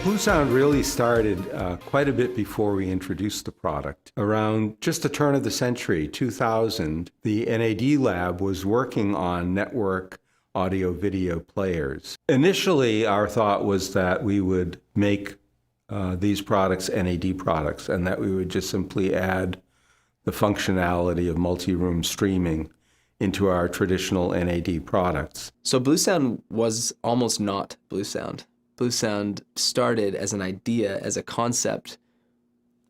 Bluesound really started quite a bit before we introduced the product. Around just the turn of the century, 2000, the NAD lab was working on network audio-video players. Initially, our thought was that we would make these products NAD products and that we would just simply add the functionality of multi-room streaming into our traditional NAD products. So Bluesound was almost not Bluesound. Bluesound started as an idea, as a concept,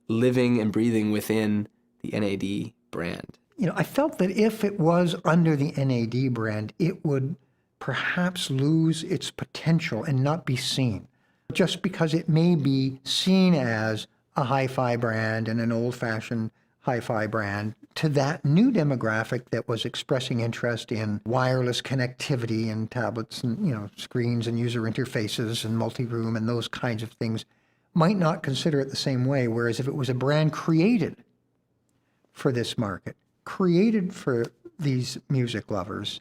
living and breathing within the NAD brand. You know, I felt that if it was under the NAD brand, it would perhaps lose its potential and not be seen, just because it may be seen as a hi-fi brand and an old-fashioned hi-fi brand to that new demographic that was expressing interest in wireless connectivity and tablets and, you know, screens and user interfaces and multi-room and those kinds of things might not consider it the same way. Whereas if it was a brand created for this market, created for these music lovers,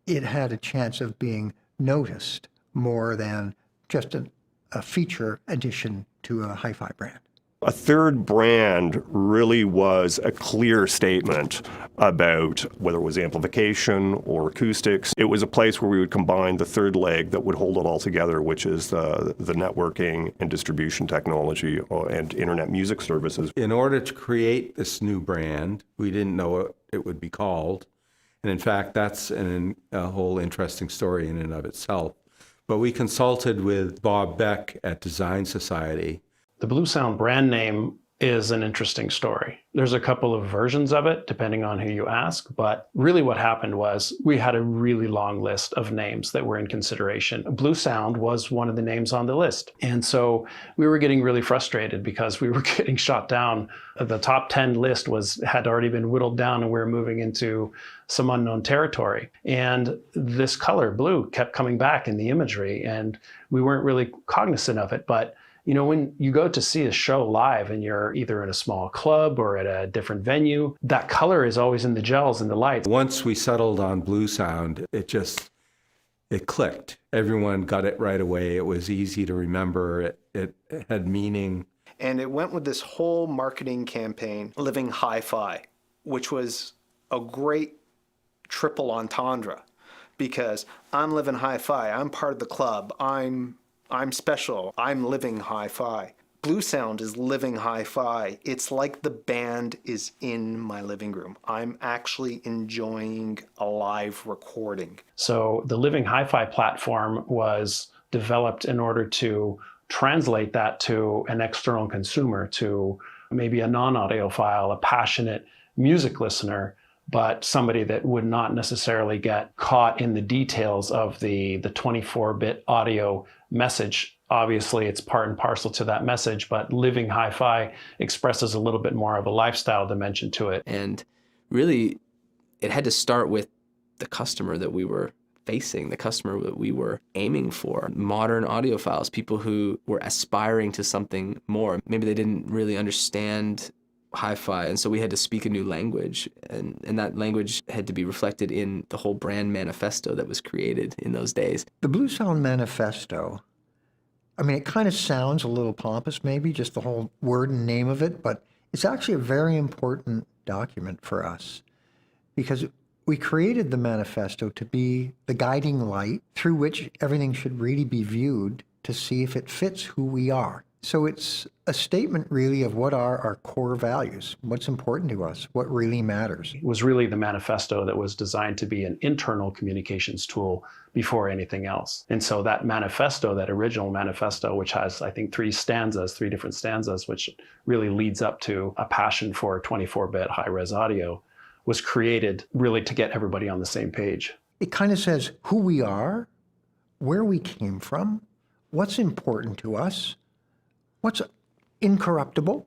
it had a chance of being noticed more than just a feature addition to a hi-fi brand. A third brand really was a clear statement about whether it was amplification or acoustics. It was a place where we would combine the third leg that would hold it all together, which is the networking and distribution technology and internet music services. In order to create this new brand, we didn't know what it would be called. And in fact, that's a whole interesting story in and of itself. But we consulted with Bob Beck at Design Society. The Bluesound brand name is an interesting story. There's a couple of versions of it, depending on who you ask, but really what happened was we had a really long list of names that were in consideration. Bluesound was one of the names on the list. And so we were getting really frustrated because we were getting shot down. The top 10 list had already been whittled down and we were moving into some unknown territory. And this color, blue, kept coming back in the imagery and we weren't really cognizant of it. But you know, when you go to see a show live and you're either in a small club or at a different venue, that color is always in the gels and the lights. Once we settled on Bluesound, it clicked. Everyone got it right away. It was easy to remember. It had meaning. And it went with this whole marketing campaign, Living Hi-Fi, which was a great triple entendre because I'm living hi-fi, I'm part of the club, I'm special, I'm living hi-fi. Bluesound is living hi-fi. It's like the band is in my living room. I'm actually enjoying a live recording. So the Living Hi-Fi platform was developed in order to translate that to an external consumer, to maybe a non-audiophile, a passionate music listener, but somebody that would not necessarily get caught in the details of the 24-bit audio message. Obviously, it's part and parcel to that message, but Living Hi-Fi expresses a little bit more of a lifestyle dimension to it. And really, it had to start with the customer that we were facing, the customer that we were aiming for. Modern audiophiles, people who were aspiring to something more. Maybe they didn't really understand hi-fi, and so we had to speak a new language, and that language had to be reflected in the whole brand manifesto that was created in those days. The Bluesound manifesto, I mean, it kind of sounds a little pompous maybe, just the whole word and name of it, but it's actually a very important document for us because we created the manifesto to be the guiding light through which everything should really be viewed to see if it fits who we are. So it's a statement really of what are our core values, what's important to us, what really matters. It was really the manifesto that was designed to be an internal communications tool before anything else. And so that manifesto, that original manifesto, which has, I think, three different stanzas, which really leads up to a passion for 24-bit high-res audio, was created really to get everybody on the same page. It kind of says who we are, where we came from, what's important to us, what's incorruptible,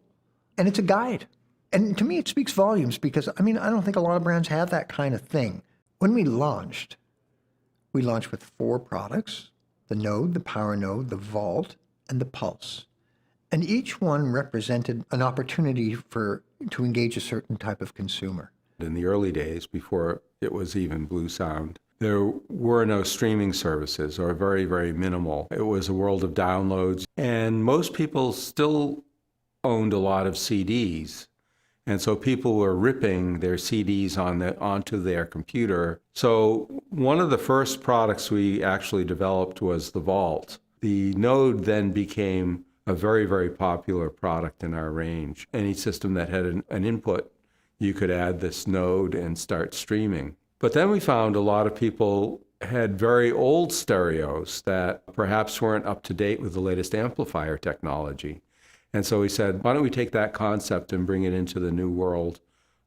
and it's a guide. And to me, it speaks volumes because, I mean, I don't think a lot of brands have that kind of thing. When we launched with 4 products, the Node, the Power Node, the Vault, and the Pulse. And each one represented an opportunity to engage a certain type of consumer. In the early days, before it was even Bluesound, There were no streaming services, or very, very minimal. It was a world of downloads, and most people still owned a lot of CDs. And so people were ripping their CDs onto their computer. So one of the first products we actually developed was the Vault. The Node then became a very, very popular product in our range. Any system that had an input, you could add this Node and start streaming. But then we found a lot of people had very old stereos that perhaps weren't up to date with the latest amplifier technology. And so we said, why don't we take that concept and bring it into the new world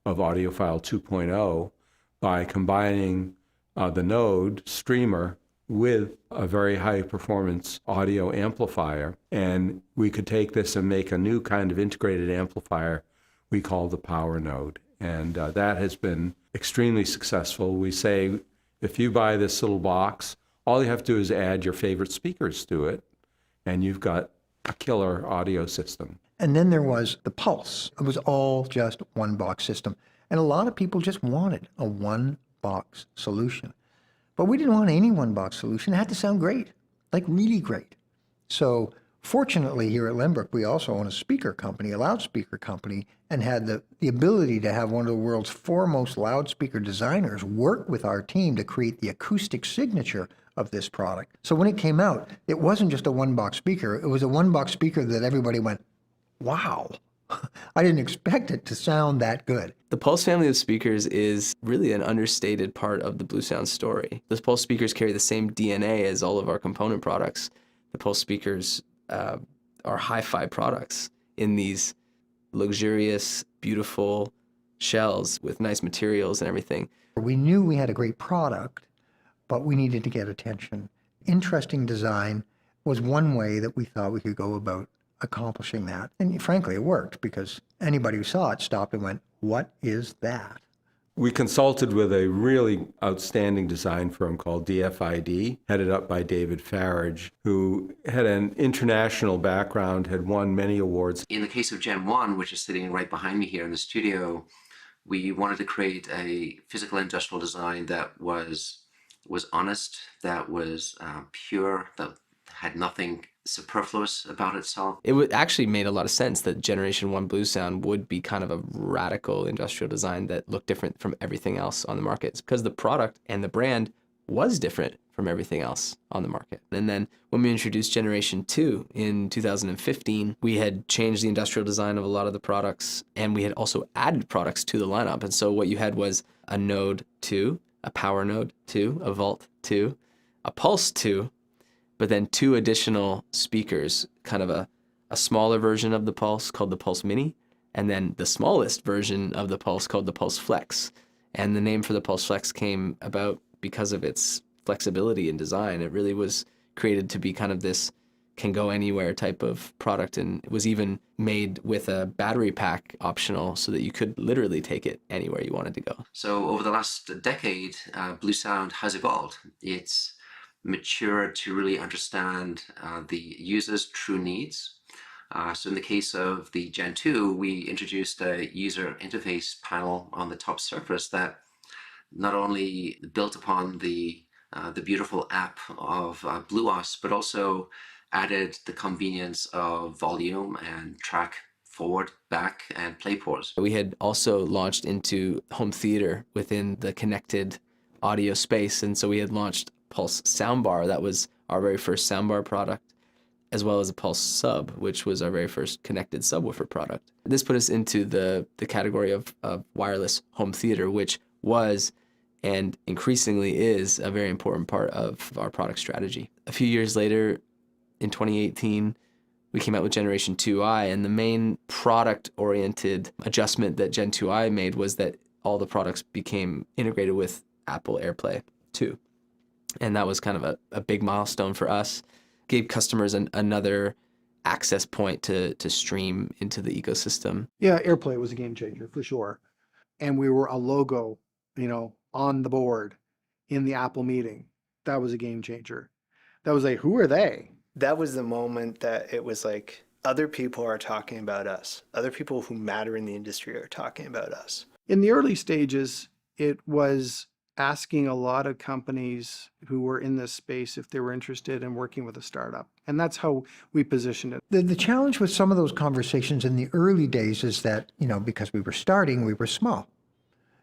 of audiophile 2.0 by combining the Node streamer with a very high performance audio amplifier. And we could take this and make a new kind of integrated amplifier we call the Power Node. And that has been extremely successful. We say, if you buy this little box, all you have to do is add your favorite speakers to it, and you've got a killer audio system. And then there was the Pulse. It was all just one box system. And a lot of people just wanted a one box solution. But we didn't want any one box solution. It had to sound great, like really great. So fortunately here at Lembrook, we also own a speaker company, a loudspeaker company, and had the ability to have one of the world's foremost loudspeaker designers work with our team to create the acoustic signature of this product. So when it came out, it wasn't just a one-box speaker. It was a one-box speaker that everybody went, wow, I didn't expect it to sound that good. The Pulse family of speakers is really an understated part of the Bluesound story. The Pulse speakers carry the same DNA as all of our component products. The Pulse speakers are hi-fi products in these luxurious, beautiful shells with nice materials and everything. We knew we had a great product, but we needed to get attention. Interesting design was one way that we thought we could go about accomplishing that. And frankly, it worked because anybody who saw it stopped and went, what is that? We consulted with a really outstanding design firm called DFID, headed up by David Farage, who had an international background, had won many awards. In the case of Gen 1, which is sitting right behind me here in the studio, we wanted to create a physical industrial design that was honest, that was pure, that had nothing superfluous about itself. It actually made a lot of sense that Generation 1 Bluesound would be kind of a radical industrial design that looked different from everything else on the market. It's because the product and the brand was different from everything else on the market. And then when we introduced Generation 2 in 2015, we had changed the industrial design of a lot of the products, and we had also added products to the lineup. And so what you had was a Node 2, a Power Node 2, a Vault 2, a Pulse 2, but then 2 additional speakers, kind of a smaller version of the Pulse called the Pulse Mini, and then the smallest version of the Pulse called the Pulse Flex. And the name for the Pulse Flex came about because of its flexibility in design. It really was created to be kind of this can go anywhere type of product, and it was even made with a battery pack optional so that you could literally take it anywhere you wanted to go. So over the last decade, Bluesound has evolved. It's matured to really understand the user's true needs. So in the case of the Gen 2, we introduced a user interface panel on the top surface that not only built upon the beautiful app of BlueOS, but also added the convenience of volume and track forward, back, and play pause. We had also launched into home theater within the connected audio space, and so we had launched Pulse Soundbar. That was our very first soundbar product, as well as a Pulse Sub, which was our very first connected subwoofer product. This put us into the category of wireless home theater, which was and increasingly is a very important part of our product strategy. A few years later, in 2018, we came out with Generation 2i, and the main product-oriented adjustment that Gen 2i made was that all the products became integrated with Apple AirPlay 2. And that was kind of a big milestone for us. Gave customers another access point to stream into the ecosystem. Yeah, AirPlay was a game changer for sure. And we were a logo, on the board in the Apple meeting. That was a game changer. That was like, who are they? That was the moment that it was like, other people are talking about us. Other people who matter in the industry are talking about us. In the early stages, it was asking a lot of companies who were in this space if they were interested in working with a startup. And that's how we positioned it. The challenge with some of those conversations in the early days is that, because we were starting, we were small.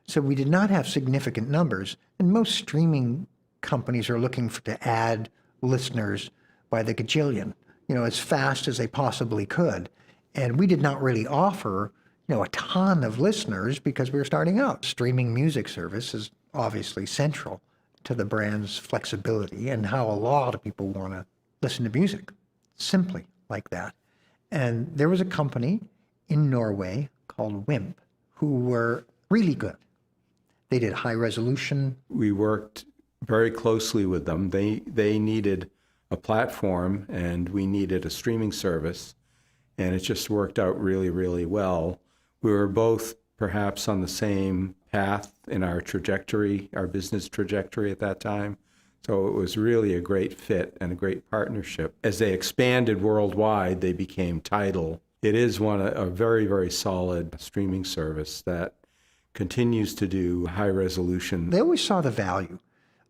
So we did not have significant numbers. And most streaming companies are looking to add listeners by the gajillion, as fast as they possibly could. And we did not really offer, a ton of listeners because we were starting out. Streaming music service is obviously central to the brand's flexibility and how a lot of people want to listen to music, simply like that. And there was a company in Norway called WIMP who were really good. They did high resolution. We worked very closely with them. They needed a platform and we needed a streaming service, and it just worked out really, really well. We were both perhaps on the same path in our trajectory, our business trajectory at that time. So it was really a great fit and a great partnership. As they expanded worldwide, they became TIDAL. It is a very, very solid streaming service that continues to do high resolution. They always saw the value.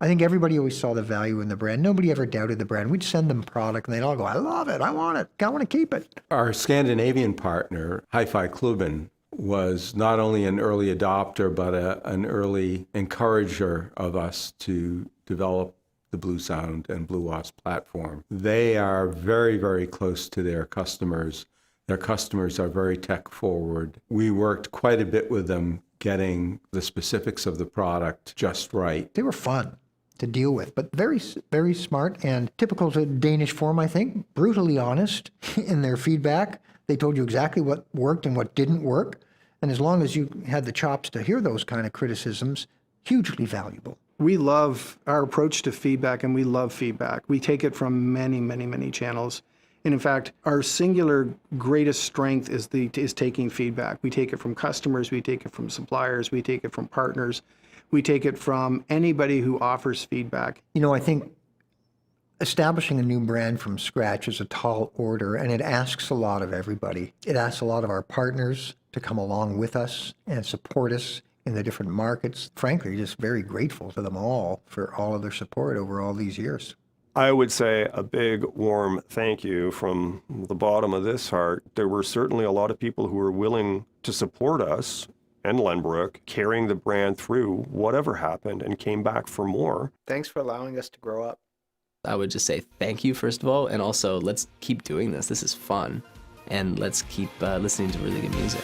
I think everybody always saw the value in the brand. Nobody ever doubted the brand. We'd send them product and they'd all go, I love it, I want it, I want to keep it. Our Scandinavian partner, Hi-Fi Klubben, was not only an early adopter, but an early encourager of us to develop the Bluesound and BlueWasp platform. They are very, very close to their customers. Their customers are very tech forward. We worked quite a bit with them getting the specifics of the product just right. They were fun to deal with, but very, very smart and typical to Danish form, I think, brutally honest in their feedback. They told you exactly what worked and what didn't work. And as long as you had the chops to hear those kind of criticisms, hugely valuable. We love our approach to feedback, and we love feedback. We take it from many, many, many channels. And in fact, our singular greatest strength is taking feedback. We take it from customers, we take it from suppliers, we take it from partners, we take it from anybody who offers feedback. I think establishing a new brand from scratch is a tall order, and it asks a lot of everybody. It asks a lot of our partners to come along with us and support us in the different markets. Frankly, just very grateful to them all for all of their support over all these years. I would say a big, warm thank you from the bottom of this heart. There were certainly a lot of people who were willing to support us and Lenbrook, carrying the brand through whatever happened, and came back for more. Thanks for allowing us to grow up. I would just say thank you, first of all, and also let's keep doing this. This is fun, and let's keep listening to really good music.